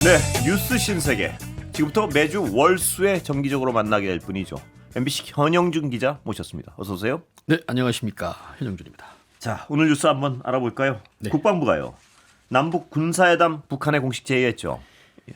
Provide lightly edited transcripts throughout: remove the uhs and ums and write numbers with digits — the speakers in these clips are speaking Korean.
네, 뉴스 신세계. 지금부터 매주 월수에 정기적으로 만나게 될 분이죠. MBC 현영준 기자 모셨습니다. 어서 오세요. 네, 안녕하십니까. 현영준입니다. 자, 오늘 뉴스 한번 알아볼까요? 네. 국방부가요. 남북 군사회담 북한에 공식 제의했죠.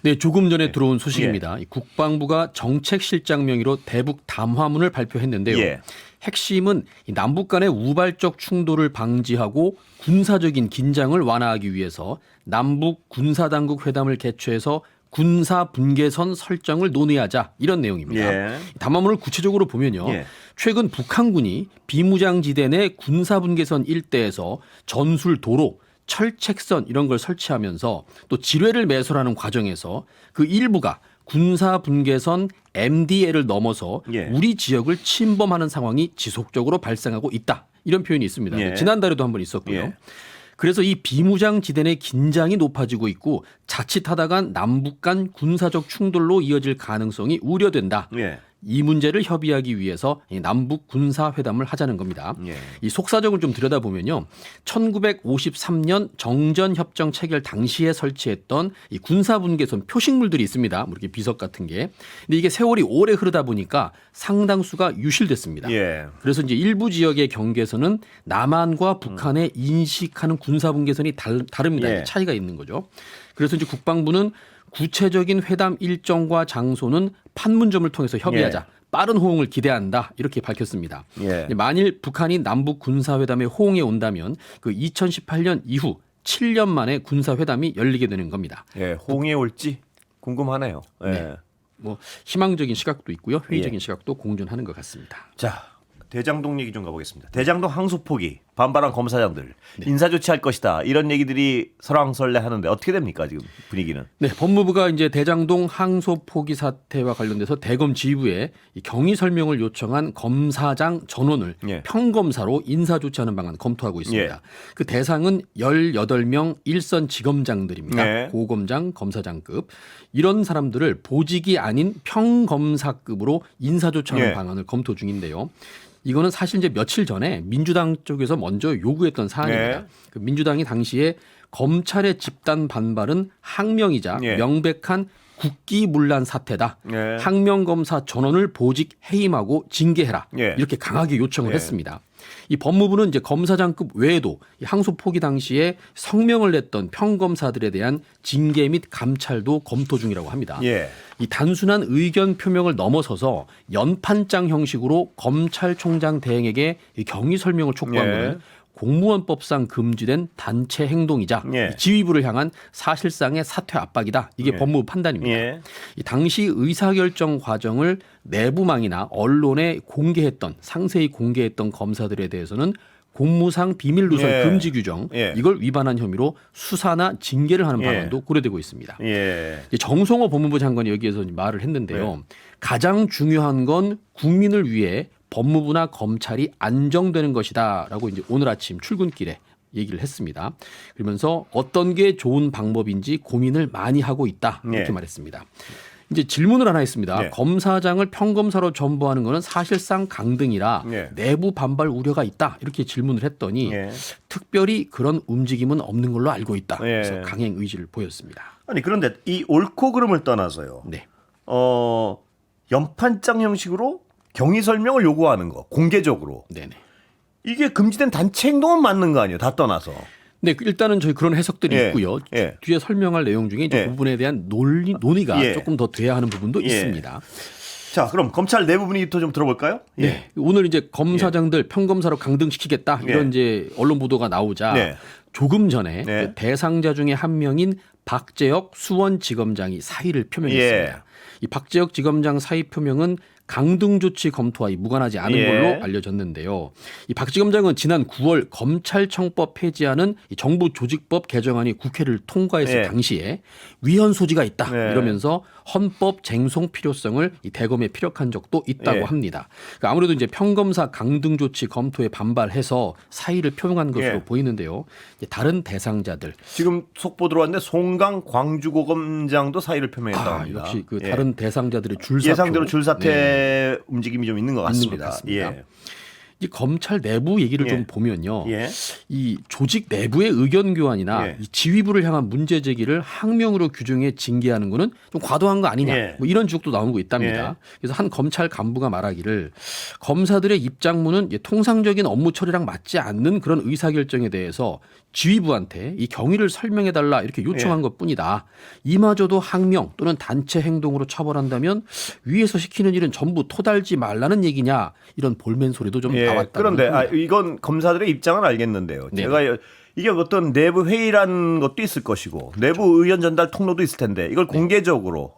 네, 조금 전에 들어온 소식입니다. 이 국방부가 정책실장 명의로 대북 담화문을 발표했는데요. 예. 핵심은 이 남북 간의 우발적 충돌을 방지하고 군사적인 긴장을 완화하기 위해서 남북 군사당국 회담을 개최해서 군사 분계선 설정을 논의하자 이런 내용입니다. 예. 담화문을 구체적으로 보면요. 예. 최근 북한군이 비무장지대 내 군사 분계선 일대에서 전술 도로 철책선 이런 걸 설치하면서 또 지뢰를 매설하는 과정에서 그 일부가 군사 분계선 MDL을 넘어서 예. 우리 지역을 침범하는 상황이 지속적으로 발생하고 있다. 이런 표현이 있습니다. 예. 지난달에도 한번 있었고요. 예. 그래서 이 비무장 지대 내 긴장이 높아지고 있고 자칫하다간 남북 간 군사적 충돌로 이어질 가능성이 우려된다. 예. 이 문제를 협의하기 위해서 이 남북 군사회담을 하자는 겁니다. 예. 이 속사정을 좀 들여다보면요. 1953년 정전협정 체결 당시에 설치했던 이 군사분계선 표식물들이 있습니다. 뭐 이렇게 비석 같은 게. 근데 이게 세월이 오래 흐르다 보니까 상당수가 유실됐습니다. 예. 그래서 이제 일부 지역의 경계선은 남한과 북한의 인식하는 군사분계선이 다릅니다. 예. 차이가 있는 거죠. 그래서 이제 국방부는 구체적인 회담 일정과 장소는 판문점을 통해서 협의하자. 예. 빠른 호응을 기대한다. 이렇게 밝혔습니다. 예. 만일 북한이 남북 군사회담에 호응해 온다면 그 2018년 이후 7년 만에 군사회담이 열리게 되는 겁니다. 예. 호응해 올지 궁금하네요. 예. 네. 뭐 희망적인 시각도 있고요. 회의적인 예. 시각도 공존하는 것 같습니다. 자, 대장동 얘기 좀 가보겠습니다. 대장동 항소 포기, 반발한 검사장들 인사 조치할 것이다. 이런 얘기들이 설왕설래하는데 어떻게 됩니까 지금 분위기는? 네, 법무부가 이제 대장동 항소 포기 사태와 관련돼서 대검 지휘부에 이 경위 설명을 요청한 검사장 전원을 예. 평검사로 인사 조치하는 방안 검토하고 있습니다. 예. 그 대상은 18명 일선 지검장들입니다. 네. 고검장, 검사장급. 이런 사람들을 보직이 아닌 평검사급으로 인사 조치하는 예. 방안을 검토 중인데요. 이거는 사실 이제 며칠 전에 민주당 쪽에서 먼저 요구했던 사안입니다. 네. 그 민주당이 당시에 검찰의 집단 반발은 항명이자 예. 명백한 국기문란 사태다. 예. 항명검사 전원을 보직 해임하고 징계해라. 예. 이렇게 강하게 요청을 예. 했습니다. 이 법무부는 이제 검사장급 외에도 이 항소 포기 당시에 성명을 냈던 평검사들에 대한 징계 및 감찰도 검토 중이라고 합니다. 예. 이 단순한 의견 표명을 넘어서서 연판장 형식으로 검찰총장 대행에게 이 경위 설명을 촉구한 예. 것은 공무원법상 금지된 단체 행동이자 예. 이 지휘부를 향한 사실상의 사퇴 압박이다. 이게 예. 법무부 판단입니다. 예. 이 당시 의사결정 과정을 내부망이나 언론에 공개했던 상세히 공개했던 검사들에 대해서는 공무상 비밀 누설 예. 금지 규정 예. 이걸 위반한 혐의로 수사나 징계를 하는 예. 방안도 고려되고 있습니다. 예. 이제 정성호 법무부 장관이 여기에서 말을 했는데요. 네. 가장 중요한 건 국민을 위해 법무부나 검찰이 안정되는 것이다라고 이제 오늘 아침 출근길에 얘기를 했습니다. 그러면서 어떤 게 좋은 방법인지 고민을 많이 하고 있다 이렇게 네. 말했습니다. 이제 질문을 하나 했습니다. 네. 검사장을 평검사로 전보하는 것은 사실상 강등이라 네. 내부 반발 우려가 있다 이렇게 질문을 했더니 예. 특별히 그런 움직임은 없는 걸로 알고 있다. 예. 그래서 강행 의지를 보였습니다. 아니 그런데 이 옳고 그름을 떠나서요. 네. 연판장 형식으로 경위 설명을 요구하는 거 공개적으로 네네. 이게 금지된 단체 행동은 맞는 거 아니에요? 다 떠나서. 네, 일단은 저희 그런 해석들이 예, 있고요. 예. 뒤에 설명할 내용 중에 이제 예. 그 부분에 대한 논의가 예. 조금 더 돼야 하는 부분도 예. 있습니다. 자, 그럼 검찰 내부 분위기부터 좀 들어볼까요? 예. 네. 오늘 이제 검사장들 평검사로 강등시키겠다 이런 예. 이제 언론 보도가 나오자 네. 조금 전에 네. 그 대상자 중에 한 명인 박재혁 수원지검장이 사의를 표명했습니다. 예. 이 박재혁 지검장 사의 표명은 강등 조치 검토와 무관하지 않은 예. 걸로 알려졌는데요. 이 박 지검장은 지난 9월 검찰청법 폐지하는 이 정부조직법 개정안이 국회를 통과했을 예. 당시에 위헌 소지가 있다 네. 이러면서 헌법 쟁송 필요성을 이 대검에 피력한 적도 있다고 예. 합니다. 그러니까 아무래도 이제 평검사 강등 조치 검토에 반발해서 사의를 표명한 것으로 예. 보이는데요. 이제 다른 대상자들 지금 속보 들어왔는데 송강 광주고검장도 사의를 표명했다고 합니다. 역시 그 예. 다른 대상자들의 줄사표 예상대로 줄사태 네. 움직임이 좀 있는 것 있는 것 같습니다. 같습니다. 예. 이 검찰 내부 얘기를 예. 좀 보면요. 예. 이 조직 내부의 의견 교환이나 예. 이 지휘부를 향한 문제 제기를 항명으로 규정해 징계하는 거는 좀 과도한 거 아니냐. 예. 뭐 이런 지적도 나오고 있답니다. 예. 그래서 한 검찰 간부가 말하기를 검사들의 입장문은 통상적인 업무 처리랑 맞지 않는 그런 의사결정에 대해서 지휘부한테 이 경위를 설명해달라 이렇게 요청한 예. 것뿐이다. 이마저도 항명 또는 단체 행동으로 처벌한다면 위에서 시키는 일은 전부 토달지 말라는 얘기냐 이런 볼멘 소리도 좀 예. 나왔다. 그런데 이건 검사들의 입장은 알겠는데요. 네. 제가 이게 어떤 내부 회의라는 것도 있을 것이고 내부 의견 전달 통로도 있을 텐데 이걸 공개적으로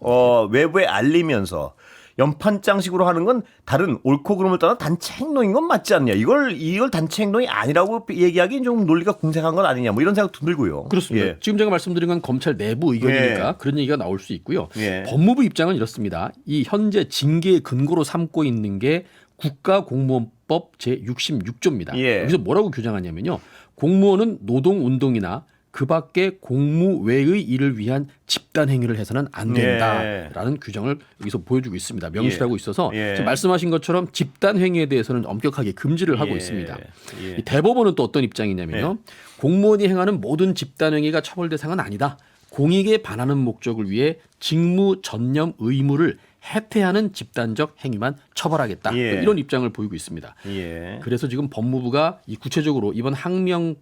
외부에 알리면서 연판장식으로 하는 건 다른 옳고 그름을 떠나 단체 행동인 건 맞지 않냐. 이걸 단체 행동이 아니라고 얘기하기엔 좀 논리가 궁색한 건 아니냐. 뭐 이런 생각도 들고요. 그렇습니다. 예. 지금 제가 말씀드린 건 검찰 내부 의견이니까 예. 그런 얘기가 나올 수 있고요. 예. 법무부 입장은 이렇습니다. 이 현재 징계의 근거로 삼고 있는 게 국가공무원법 제66조입니다. 예. 여기서 뭐라고 규정하냐면요. 공무원은 노동운동이나 그 밖의 공무 외의 일을 위한 집단 행위를 해서는 안 된다라는 규정을 여기서 보여주고 있습니다. 명시하고 있어서 예. 지금 말씀하신 것처럼 집단 행위에 대해서는 엄격하게 금지를 하고 있습니다. 예. 이 대법원은 또 어떤 입장이냐면요. 공무원이 행하는 모든 집단 행위가 처벌 대상은 아니다. 공익에 반하는 목적을 위해 직무 전념 의무를 해태하는 집단적 행위만 처벌하겠다. 예. 이런 입장을 보이고 있습니다. 예. 그래서 지금 법무부가 이 구체적으로 이번 항명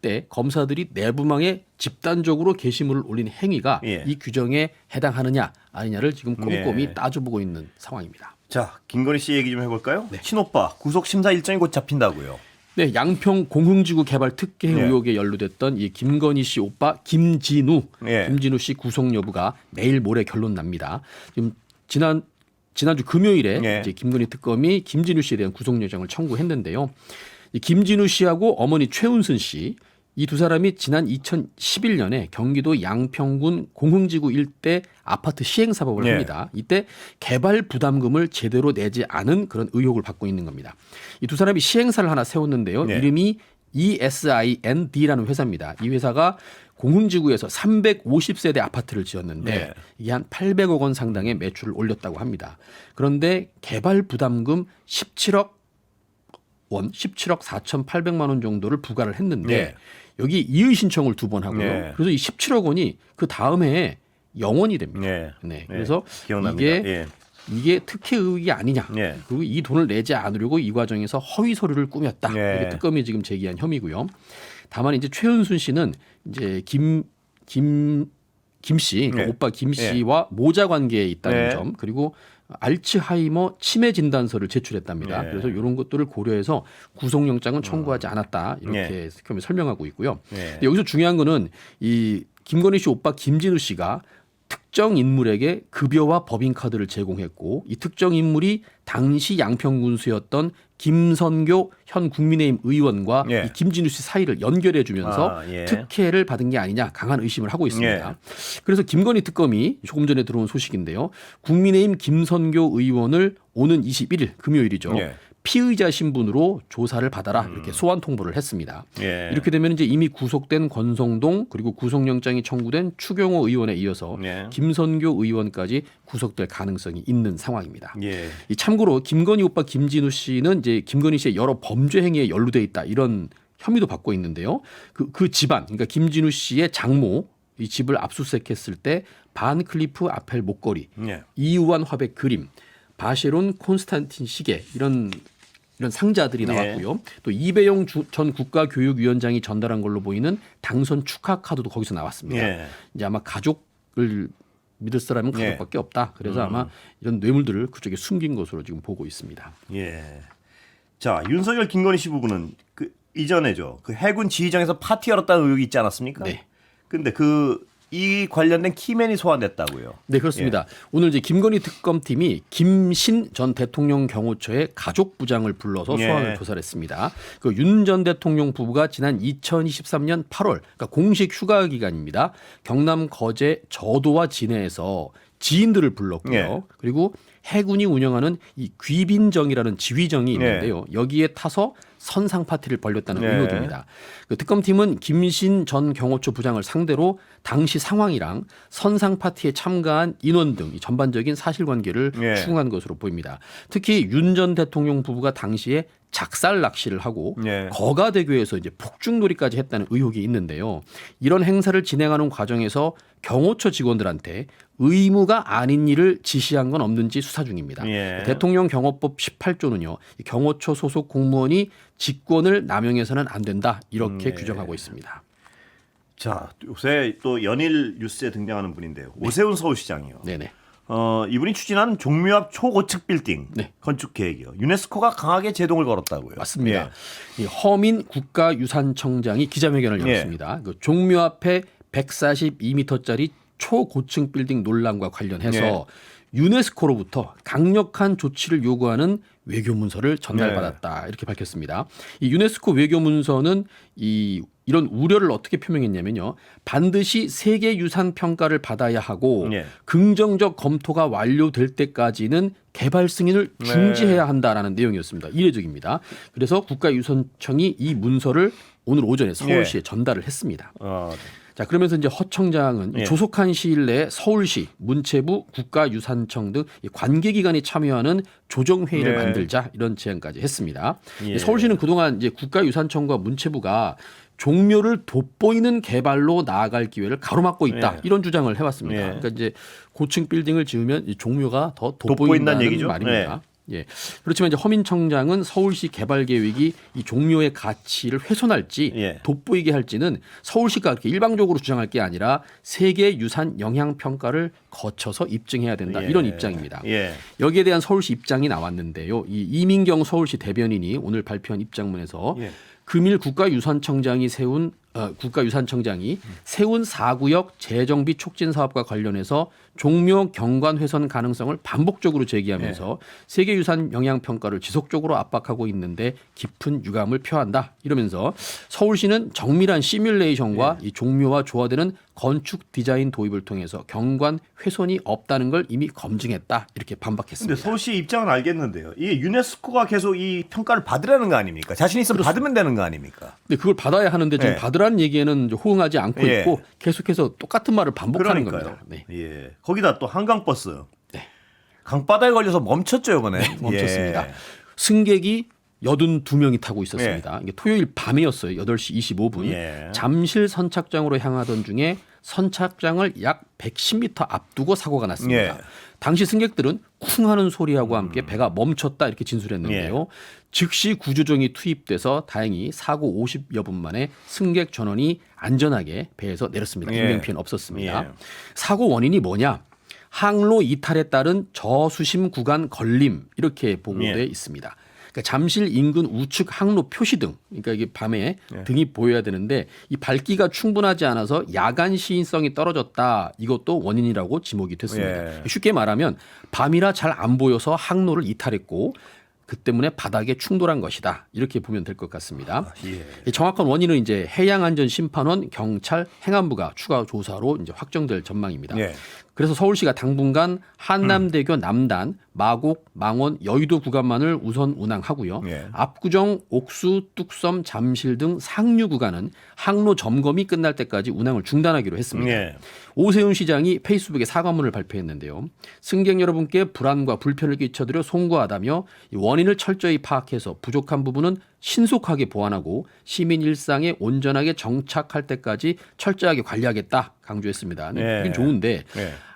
때 검사들이 내부망에 집단적으로 게시물을 올린 행위가 예. 이 규정에 해당하느냐 아니냐를 지금 꼼꼼히 예. 따져보고 있는 상황입니다. 자, 김건희 씨 얘기 좀 해볼까요? 네. 친오빠 구속 심사 일정이 곧 잡힌다고요. 네, 양평 공흥지구 개발 특혜 예. 의혹에 연루됐던 이 김건희 씨 오빠 김진우 씨 구속 여부가 내일 모레 결론 납니다. 지금 지난주 금요일에 예. 이제 김건희 특검이 김진우 씨에 대한 구속 요청을 청구했는데요. 이 김진우 씨하고 어머니 최은순 씨 이 두 사람이 지난 2011년에 경기도 양평군 공흥지구 일대 아파트 시행 사업을 예. 합니다. 이때 개발 부담금을 제대로 내지 않은 그런 의혹을 받고 있는 겁니다. 이 두 사람이 시행사를 하나 세웠는데요. 네. 이름이 ESIND라는 회사입니다. 이 회사가 공흥지구에서 350세대 아파트를 지었는데 네. 이게 한 800억 원 상당의 매출을 올렸다고 합니다. 그런데 개발 부담금 17억 4,800만 원 정도를 부과를 했는데 네. 여기 이의 신청을 2번 하고요. 네. 그래서 이 17억 원이 그 다음 해에 영원이 됩니다. 네. 네. 그래서 기억납니다. 이게 특혜 의혹이 아니냐. 예. 그리고 이 돈을 내지 않으려고 이 과정에서 허위 서류를 꾸몄다. 예. 이게 특검이 지금 제기한 혐의고요. 다만 이제 최은순 씨는 이제 김 씨, 그러니까 예. 오빠 김 씨와 모자 관계에 있다는 예. 점, 그리고 알츠하이머 치매 진단서를 제출했답니다. 예. 그래서 이런 것들을 고려해서 구속영장은 청구하지 않았다 이렇게 특검이 설명하고 있고요. 예. 근데 여기서 중요한 거는 이 김건희 씨 오빠 김진우 씨가 특정 인물에게 급여와 법인카드를 제공했고 이 특정 인물이 당시 양평군수였던 김선교 현 국민의힘 의원과 예. 이 김진우 씨 사이를 연결해 주면서 예. 특혜를 받은 게 아니냐 강한 의심을 하고 있습니다. 예. 그래서 김건희 특검이 조금 전에 들어온 소식인데요. 국민의힘 김선교 의원을 오는 21일 금요일이죠. 예. 피의자 신분으로 조사를 받아라 이렇게 소환 통보를 했습니다. 예. 이렇게 되면 이제 이미 구속된 권성동 그리고 구속영장이 청구된 추경호 의원에 이어서 예. 김선교 의원까지 구속될 가능성이 있는 상황입니다. 예. 이 참고로 김건희 오빠 김진우 씨는 이제 김건희 씨의 여러 범죄 행위에 연루돼 있다 이런 혐의도 받고 있는데요. 그 집안 그러니까 김진우 씨의 장모 이 집을 압수수색했을 때 반클리프 아펠 목걸이, 예. 이우환 화백 그림, 바쉐론 콘스탄틴 시계 이런 상자들이 나왔고요. 또 이배용 전 국가교육위원장이 전달한 걸로 보이는 당선 축하 카드도 거기서 나왔습니다. 예. 이제 아마 가족을 믿을 사람은 예. 가족밖에 없다. 그래서 아마 이런 뇌물들을 그쪽에 숨긴 것으로 지금 보고 있습니다. 예. 자, 윤석열 김건희 씨 부부는 그 이전에죠. 그 해군 지휘장에서 파티 열었다는 의혹이 있지 않았습니까? 네. 근데 이 관련된 키맨이 소환됐다고요. 네, 그렇습니다. 오늘 이제 김건희 특검팀이 김신 전 대통령 경호처의 가족 부장을 불러서 예. 소환을 조사를 했습니다. 그 윤 전 대통령 부부가 지난 2023년 8월, 그러니까 공식 휴가 기간입니다. 경남 거제 저도와 진해에서 지인들을 불렀고요. 예. 그리고 해군이 운영하는 이 귀빈정이라는 지휘정이 있는데요. 여기에 타서 선상 파티를 벌였다는 네. 의혹입니다. 그 특검팀은 김신 전 경호처 부장을 상대로 당시 상황이랑 선상 파티에 참가한 인원 등 이 전반적인 사실관계를 네. 추궁한 것으로 보입니다. 특히 윤 전 대통령 부부가 당시에 작살 낚시를 하고 예. 거가대교에서 이제 폭죽놀이까지 했다는 의혹이 있는데요. 이런 행사를 진행하는 과정에서 경호처 직원들한테 의무가 아닌 일을 지시한 건 없는지 수사 중입니다. 예. 대통령 경호법 18조는요. 경호처 소속 공무원이 직권을 남용해서는 안 된다 이렇게 규정하고 있습니다. 자, 요새 또 연일 뉴스에 등장하는 분인데요. 오세훈 서울시장이요. 네네. 이분이 추진한 종묘 앞 초고층 빌딩 네. 건축 계획이요. 유네스코가 강하게 제동을 걸었다고요. 맞습니다. 이 허민 국가유산청장이 기자회견을 열었습니다. 그 종묘 앞에 142m짜리 초고층 빌딩 논란과 관련해서 유네스코로부터 강력한 조치를 요구하는 외교문서를 전달받았다 이렇게 밝혔습니다. 이 유네스코 외교문서는 이런 우려를 어떻게 표명했냐면요. 반드시 세계유산 평가를 받아야 하고 긍정적 검토가 완료될 때까지는 개발 승인을 중지해야 한다라는 내용이었습니다. 이례적입니다. 그래서 국가유산청이 이 문서를 오늘 오전에 서울시에 전달을 했습니다. 자, 그러면서 이제 허 청장은 조속한 시일 내에 서울시, 문체부, 국가유산청 등 관계기관이 참여하는 조정회의를 만들자 이런 제안까지 했습니다. 서울시는 그동안 이제 국가유산청과 문체부가 종묘를 돋보이는 개발로 나아갈 기회를 가로막고 있다 이런 주장을 해왔습니다. 그러니까 이제 고층 빌딩을 지으면 이 종묘가 더 돋보인다는 얘기죠. 말입니다. 예. 그렇지만 이제 허민 청장은 서울시 개발 계획이 이 종묘의 가치를 훼손할지 돋보이게 할지는 서울시가 그렇게 일방적으로 주장할 게 아니라 세계 유산 영향 평가를 거쳐서 입증해야 된다 이런 입장입니다. 여기에 대한 서울시 입장이 나왔는데요. 이 이민경 서울시 대변인이 오늘 발표한 입장문에서 금일 국가유산청장이 세운 4구역 재정비 촉진 사업과 관련해서 종묘 경관 훼손 가능성을 반복적으로 제기하면서 세계유산 영향 평가를 지속적으로 압박하고 있는데 깊은 유감을 표한다 이러면서 서울시는 정밀한 시뮬레이션과 이 종묘와 조화되는 건축 디자인 도입을 통해서 경관 훼손이 없다는 걸 이미 검증했다 이렇게 반박했습니다. 근데 서울시 입장은 알겠는데요. 이게 유네스코가 계속 이 평가를 받으라는 거 아닙니까? 자신 있으면 받으면 되는 거 아닙니까? 근데 그걸 받아야 하는데 지금 받으라는 얘기에는 호응하지 않고 있고 계속해서 똑같은 말을 반복하는 겁니다. 거기다 또 한강버스. 강바다에 걸려서 멈췄죠, 이번에. 멈췄습니다. 승객이 82명이 타고 있었습니다. 이게 토요일 밤이었어요. 8시 25분. 잠실 선착장으로 향하던 중에 선착장을 약 110m 앞두고 사고가 났습니다. 당시 승객들은 쿵 하는 소리하고 함께 배가 멈췄다 이렇게 진술했는데요. 즉시 구조정이 투입돼서 다행히 사고 50여 분 만에 승객 전원이 안전하게 배에서 내렸습니다. 인명피해는 없었습니다. 사고 원인이 뭐냐? 항로 이탈에 따른 저수심 구간 걸림 이렇게 보고돼 있습니다. 그러니까 잠실 인근 우측 항로 표시등, 그러니까 이게 밤에 등이 보여야 되는데 이 밝기가 충분하지 않아서 야간 시인성이 떨어졌다. 이것도 원인이라고 지목이 됐습니다. 쉽게 말하면 밤이라 잘 안 보여서 항로를 이탈했고 그 때문에 바닥에 충돌한 것이다. 이렇게 보면 될 것 같습니다. 정확한 원인은 이제 해양안전심판원, 경찰, 행안부가 추가 조사로 이제 확정될 전망입니다. 그래서 서울시가 당분간 한남대교 남단, 마곡, 망원, 여의도 구간만을 우선 운항하고요. 압구정, 옥수, 뚝섬, 잠실 등 상류 구간은 항로 점검이 끝날 때까지 운항을 중단하기로 했습니다. 오세훈 시장이 페이스북에 사과문을 발표했는데요. 승객 여러분께 불안과 불편을 끼쳐드려 송구하다며 원인을 철저히 파악해서 부족한 부분은 신속하게 보완하고 시민 일상에 온전하게 정착할 때까지 철저하게 관리하겠다 강조했습니다. 이건 좋은데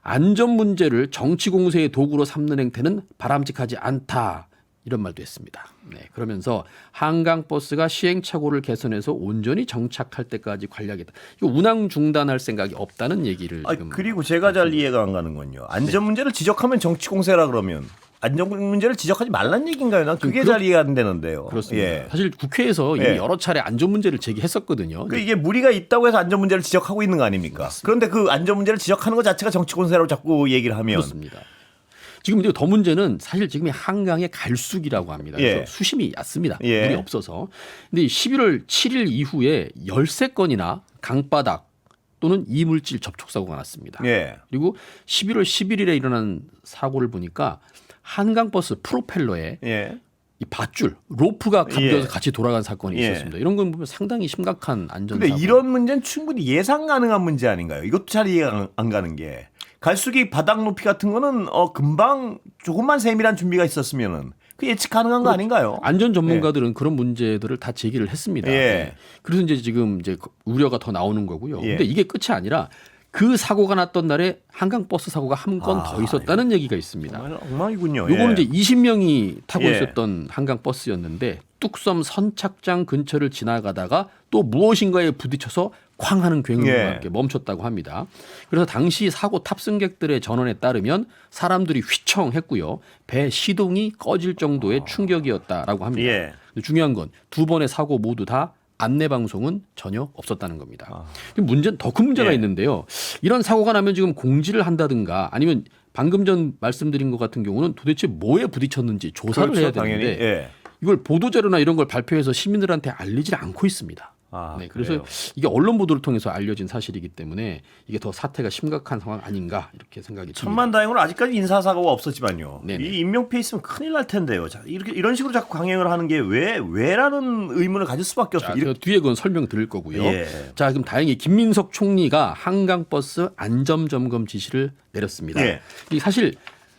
안전 문제를 정치 공세의 도구로 삼는 행태는 바람직하지 않다. 이런 말도 했습니다. 그러면서 한강버스가 시행착오를 개선해서 온전히 정착할 때까지 관리하겠다. 이거 운항 중단할 생각이 없다는 얘기를 지금. 그리고 제가 잘 이해가 안 가는 건요. 안전 문제를 지적하면 정치 공세라 그러면 안전 문제를 지적하지 말란 얘기인가요? 난 그게 잘 이해가 안 되는데요. 그렇습니다. 사실 국회에서 이미 여러 차례 안전 문제를 제기했었거든요. 이게 무리가 있다고 해서 안전 문제를 지적하고 있는 거 아닙니까? 맞습니다. 그런데 그 안전 문제를 지적하는 것 자체가 정치 공세라고 자꾸 얘기를 하면 그렇습니다. 지금 이제 더 문제는 사실 지금 이 한강의 갈수기라고 합니다. 그래서 수심이 얕습니다. 물이 없어서. 근데 11월 7일 이후에 13건이나 강바닥 또는 이물질 접촉 사고가 났습니다. 그리고 11월 11일에 일어난 사고를 보니까 한강버스 프로펠러에 이 밧줄, 로프가 감겨서 같이 돌아간 사건이 있었습니다. 이런 건 보면 상당히 심각한 안전 사고. 근데 이런 문제는 충분히 예상 가능한 문제 아닌가요? 이것도 잘 이해가 안 가는 게 갈수기 바닥 높이 같은 거는 금방 조금만 세밀한 준비가 있었으면은 그 예측 가능한 거 아닌가요? 안전 전문가들은 그런 문제들을 다 제기를 했습니다. 예. 그래서 이제 지금 이제 우려가 더 나오는 거고요. 예. 근데 이게 끝이 아니라 그 사고가 났던 날에 한강 버스 사고가 한 건 더 있었다는 얘기가 있습니다. 정말 엉망이군요. 요거는 예. 이제 20명이 타고 예. 있었던 한강 버스였는데 뚝섬 선착장 근처를 지나가다가 또 무엇인가에 부딪혀서 쾅 하는 굉음과 예. 함께 멈췄다고 합니다. 그래서 당시 사고 탑승객들의 전원에 따르면 사람들이 휘청했고요. 배 시동이 꺼질 정도의 충격이었다라고 합니다. 예. 중요한 건 두 번의 사고 모두 다 안내 방송은 전혀 없었다는 겁니다. 문제는 더 큰 문제가 예. 있는데요. 이런 사고가 나면 지금 공지를 한다든가 아니면 방금 전 말씀드린 것 같은 경우는 도대체 뭐에 부딪혔는지 조사를 그렇죠, 해야 당연히. 되는데 예. 이걸 보도자료나 이런 걸 발표해서 시민들한테 알리질 않고 있습니다. 아, 네, 그래서 그래요? 이게 언론 보도를 통해서 알려진 사실이기 때문에 이게 더 사태가 심각한 상황 아닌가 이렇게 생각이 듭니다. 천만다행으로 아직까지 인사사고가 없었지만요. 네네. 이 인명피해 있으면 큰일 날 텐데요. 자, 이런 식으로 자꾸 강행을 하는 게 왜라는 의문을 가질 수밖에 자, 없어요. 그 뒤에 그건 설명드릴 거고요. 예. 자, 그럼 다행히 김민석 총리가 한강버스 안전점검 지시를 내렸습니다. 예. 이 사실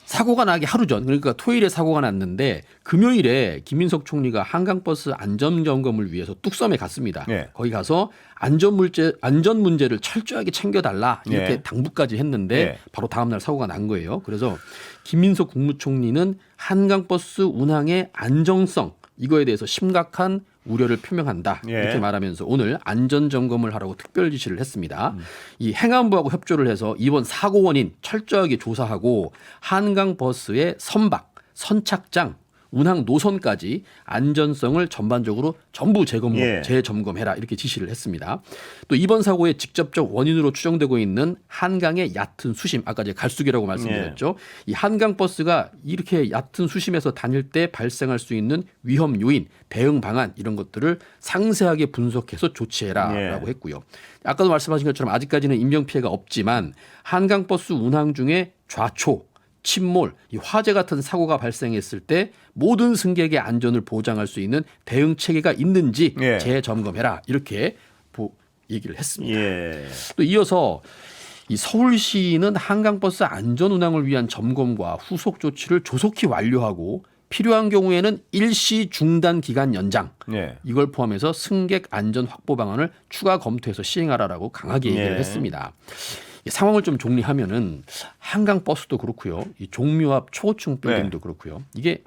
사고가 나기 하루 전, 그러니까 토요일에 사고가 났는데 금요일에 김민석 총리가 한강버스 안전점검을 위해서 뚝섬에 갔습니다. 예. 거기 가서 안전 문제를 철저하게 챙겨달라 이렇게 예. 당부까지 했는데 예. 바로 다음 날 사고가 난 거예요. 그래서 김민석 국무총리는 한강버스 운항의 안정성 이거에 대해서 심각한 우려를 표명한다 예. 이렇게 말하면서 오늘 안전 점검을 하라고 특별 지시를 했습니다. 이 행안부하고 협조를 해서 이번 사고 원인 철저하게 조사하고 한강 버스의 선박, 선착장, 운항 노선까지 안전성을 전반적으로 전부 예. 재점검해라 이렇게 지시를 했습니다. 또 이번 사고의 직접적 원인으로 추정되고 있는 한강의 얕은 수심, 아까 이제 갈수기라고 말씀드렸죠. 이 한강 버스가 이렇게 얕은 수심에서 다닐 때 발생할 수 있는 위험 요인, 대응 방안 이런 것들을 상세하게 분석해서 조치해라라고 예. 했고요. 아까도 말씀하신 것처럼 아직까지는 인명 피해가 없지만 한강 버스 운항 중에 좌초 침몰, 이 화재 같은 사고가 발생했을 때 모든 승객의 안전을 보장할 수 있는 대응 체계가 있는지 예. 재점검해라 이렇게 얘기를 했습니다. 예. 또 이어서 이 서울시는 한강버스 안전 운항을 위한 점검과 후속 조치를 조속히 완료하고 필요한 경우에는 일시 중단 기간 연장 예. 이걸 포함해서 승객 안전 확보 방안을 추가 검토해서 시행하라라고 강하게 얘기를 예. 했습니다. 이 상황을 좀 정리하면은 한강 버스도 그렇고요. 이 종묘 앞 초고층 빌딩도 그렇고요. 이게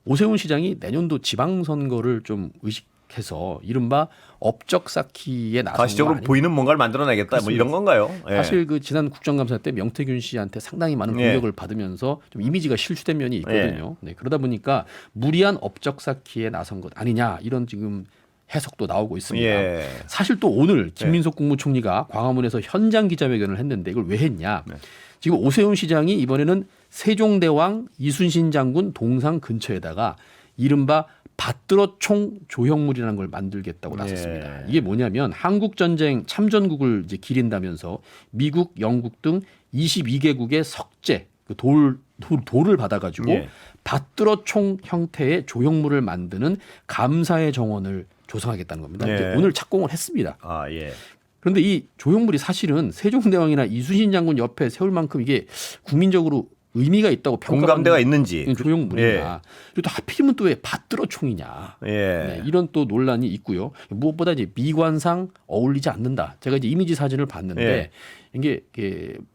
오세훈 시장이 내년도 지방선거를 좀 의식해서 이른바 업적 쌓기에 나선 가시적으로 거 아닙니까? 보이는 뭔가를 만들어내겠다 뭐 이런 건가요? 예. 사실 그 지난 국정감사 때 명태균 씨한테 상당히 많은 예. 공격을 받으면서 좀 이미지가 실추된 면이 있거든요. 네, 그러다 보니까 무리한 업적 쌓기에 나선 것 아니냐 이런 지금 해석도 나오고 있습니다. 예. 사실 또 오늘 김민석 국무총리가 광화문에서 현장 기자회견을 했는데 이걸 왜 했냐? 네. 지금 오세훈 시장이 이번에는 세종대왕 이순신 장군 동상 근처에다가 이른바 받들어총 조형물이라는 걸 만들겠다고 나섰습니다. 예. 이게 뭐냐면 한국전쟁 참전국을 이제 기린다면서 미국, 영국 등 22개국의 석재, 그 돌을 받아가지고 예. 받들어총 형태의 조형물을 만드는 감사의 정원을 조성하겠다는 겁니다. 예. 이제 오늘 착공을 했습니다. 아, 예. 그런데 이 조형물이 사실은 세종대왕이나 이순신 장군 옆에 세울 만큼 이게 국민적으로 의미가 있다고 공감대가 평가받는 있는지. 조형물이냐. 그리고 또 하필이면 또 왜 받들어총이냐. 예. 네, 이런 또 논란이 있고요. 무엇보다 이제 미관상 어울리지 않는다. 제가 이제 이미지 사진을 봤는데 예. 이게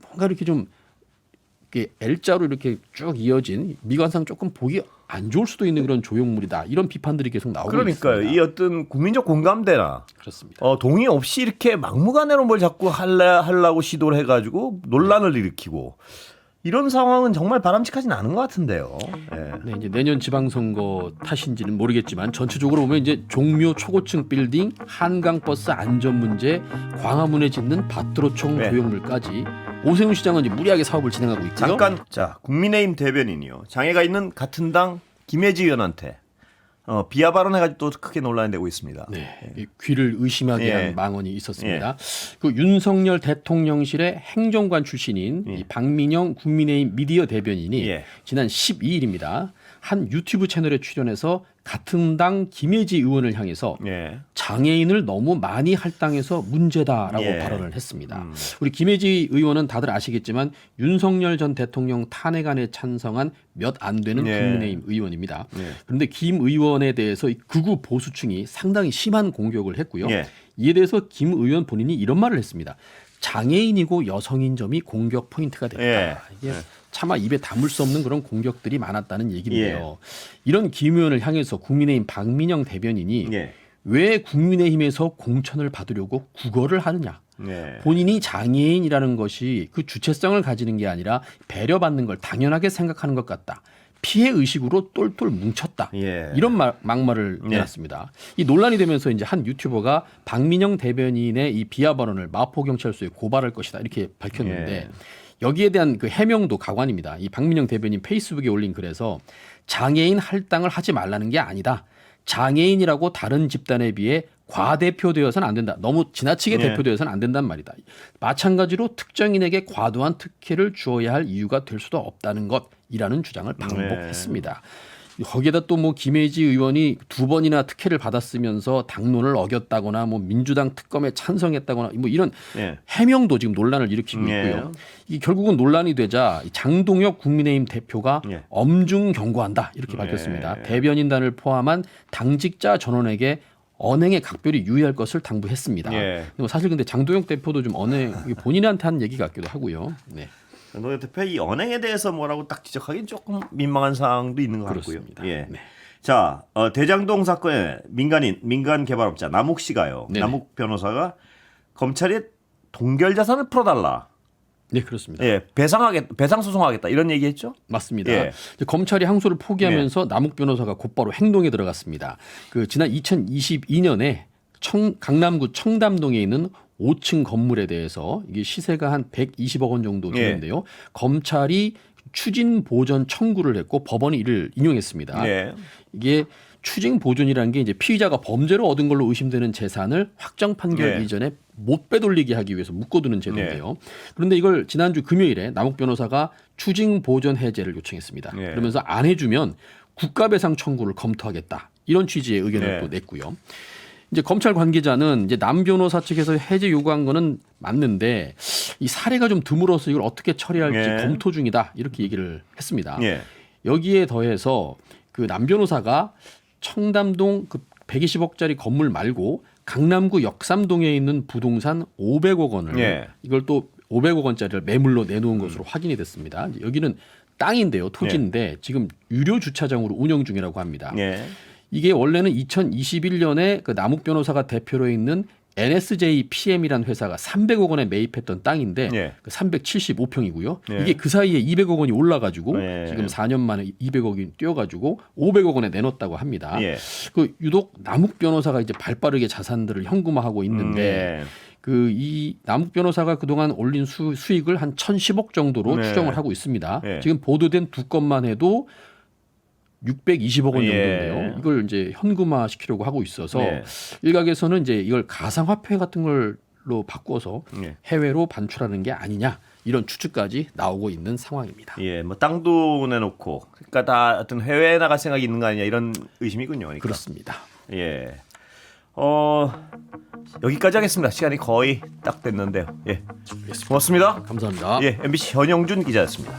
뭔가 이렇게 좀 이렇게 L자로 이렇게 쭉 이어진 미관상 조금 보기 안 좋을 수도 있는 그런 조형물이다. 이런 비판들이 계속 나오고 그러니까요. 있습니다. 이 어떤 국민적 공감대나 그렇습니다. 동의 없이 이렇게 막무가내로 뭘 자꾸 하려고 시도를 해가지고 논란을 일으키고 이런 상황은 정말 바람직하진 않은 것 같은데요. 예. 네, 이제 내년 지방선거 탓인지는 모르겠지만 전체적으로 보면 이제 종묘 초고층 빌딩, 한강버스 안전 문제, 광화문에 짓는 받들어총 네. 조형물까지 오세훈 시장은 이제 무리하게 사업을 진행하고 있고요. 잠깐 자 국민의힘 대변인이요. 장애가 있는 같은 당 김혜지 의원한테 비하 발언해가지고 또 크게 논란이 되고 있습니다. 네, 이 귀를 의심하게 예. 한 망언이 있었습니다. 그 윤석열 대통령실의 행정관 출신인 이 박민영 국민의힘 미디어 대변인이 예. 지난 12일입니다. 한 유튜브 채널에 출연해서 같은 당 김혜지 의원을 향해서 예. 장애인을 너무 많이 할당해서 문제다라고 예. 발언을 했습니다. 우리 김혜지 의원은 다들 아시겠지만 윤석열 전 대통령 탄핵안에 찬성한 몇 안 되는 예. 국민의힘 의원입니다. 예. 그런데 김 의원에 대해서 이 극우 보수층이 상당히 심한 공격을 했고요. 예. 이에 대해서 김 의원 본인이 이런 말을 했습니다. 장애인이고 여성인 점이 공격 포인트가 됐다. 예. 이게 차마 입에 담을 수 없는 그런 공격들이 많았다는 얘기인데요. 이런 김 의원을 향해서 국민의힘 박민영 대변인이 예. 왜 국민의힘에서 공천을 받으려고 구걸을 하느냐. 예. 본인이 장애인이라는 것이 그 주체성을 가지는 게 아니라 배려받는 걸 당연하게 생각하는 것 같다. 피해 의식으로 똘똘 뭉쳤다. 예. 이런 막말을 예. 내놨습니다. 이 논란이 되면서 이제 한 유튜버가 박민영 대변인의 이 비하 발언을 마포경찰서에 고발할 것이다 이렇게 밝혔는데 예. 여기에 대한 그 해명도 가관입니다. 이 박민영 대변인 페이스북에 올린 글에서 장애인 할당을 하지 말라는 게 아니다. 장애인이라고 다른 집단에 비해 과대표되어서는 안 된다. 너무 지나치게 예. 대표되어서는 안 된단 말이다. 마찬가지로 특정인에게 과도한 특혜를 주어야 할 이유가 될 수도 없다는 것이라는 주장을 반복했습니다. 거기에다 또 뭐 김혜지 의원이 2번이나 특혜를 받았으면서 당론을 어겼다거나 뭐 민주당 특검에 찬성했다거나 뭐 이런 예. 해명도 지금 논란을 일으키고 예. 있고요. 이 결국은 논란이 되자 장동혁 국민의힘 대표가 예. 엄중 경고한다 이렇게 밝혔습니다. 예. 대변인단을 포함한 당직자 전원에게 언행에 각별히 유의할 것을 당부했습니다. 예. 사실 근데 장동혁 대표도 좀 언행 본인한테 한 얘기 같기도 하고요. 네. 노 대표 이 언행에 대해서 뭐라고 딱 지적하기는 조금 민망한 사항도 있는 것 같고요. 그렇습니다. 예. 네. 자, 대장동 사건의 민간 개발업자 남욱 씨가요. 네네. 남욱 변호사가 검찰에 동결 자산을 풀어달라. 네, 그렇습니다. 예, 배상 소송하겠다 이런 얘기했죠. 맞습니다. 예. 이제 검찰이 항소를 포기하면서 남욱 변호사가 곧바로 행동에 들어갔습니다. 그 지난 2022년에 강남구 청담동에 있는 5층 건물에 대해서 이게 시세가 한 120억 원 정도 되는데요. 검찰이 추진 보전 청구를 했고 법원이 이를 인용했습니다. 예. 이게 추징 보존이라는 게 이제 피의자가 범죄로 얻은 걸로 의심되는 재산을 확정 판결 네. 이전에 못 빼돌리게 하기 위해서 묶어두는 제도인데요. 그런데 이걸 지난주 금요일에 남욱 변호사가 추징 보존 해제를 요청했습니다. 네. 그러면서 안 해주면 국가배상 청구를 검토하겠다 이런 취지의 의견을 네. 또 냈고요. 이제 검찰 관계자는 이제 남 변호사 측에서 해제 요구한 거는 맞는데 이 사례가 좀 드물어서 이걸 어떻게 처리할지 네. 검토 중이다 이렇게 얘기를 했습니다. 예. 여기에 더해서 그 남 변호사가 청담동 그 120억짜리 건물 말고 강남구 역삼동에 있는 부동산 500억 원을 예. 이걸 또 500억 원짜리를 매물로 내놓은 것으로 확인이 됐습니다. 이제 여기는 땅인데요, 토지인데 지금 유료 주차장으로 운영 중이라고 합니다. 예. 이게 원래는 2021년에 그 남욱 변호사가 대표로 있는 NSJ PM이라는 회사가 300억 원에 매입했던 땅인데 예. 그 375평이고요. 예. 이게 그 사이에 200억 원이 올라가지고 예. 지금 4년 만에 200억이 뛰어가지고 500억 원에 내놓았다고 합니다. 예. 그 유독 남욱 변호사가 이제 발빠르게 자산들을 현금화하고 있는데 예. 그 이 남욱 변호사가 그동안 올린 수익을 한 1,010억 정도로 네. 추정을 하고 있습니다. 예. 지금 보도된 두 건만 해도 620억 원 예. 정도인데요. 이걸 이제 현금화 시키려고 하고 있어서 예. 일각에서는 이제 이걸 가상화폐 같은 걸로 바꿔서 예. 해외로 반출하는 게 아니냐 이런 추측까지 나오고 있는 상황입니다. 예, 뭐 땅도 내놓고, 그러니까 다 어떤 해외에 나갈 생각이 있는 거 아니냐 이런 의심이군요. 그러니까. 그렇습니다. 예. 여기까지 하겠습니다. 시간이 거의 딱 됐는데요. 예. 고맙습니다. 감사합니다. 예, MBC 현영준 기자였습니다.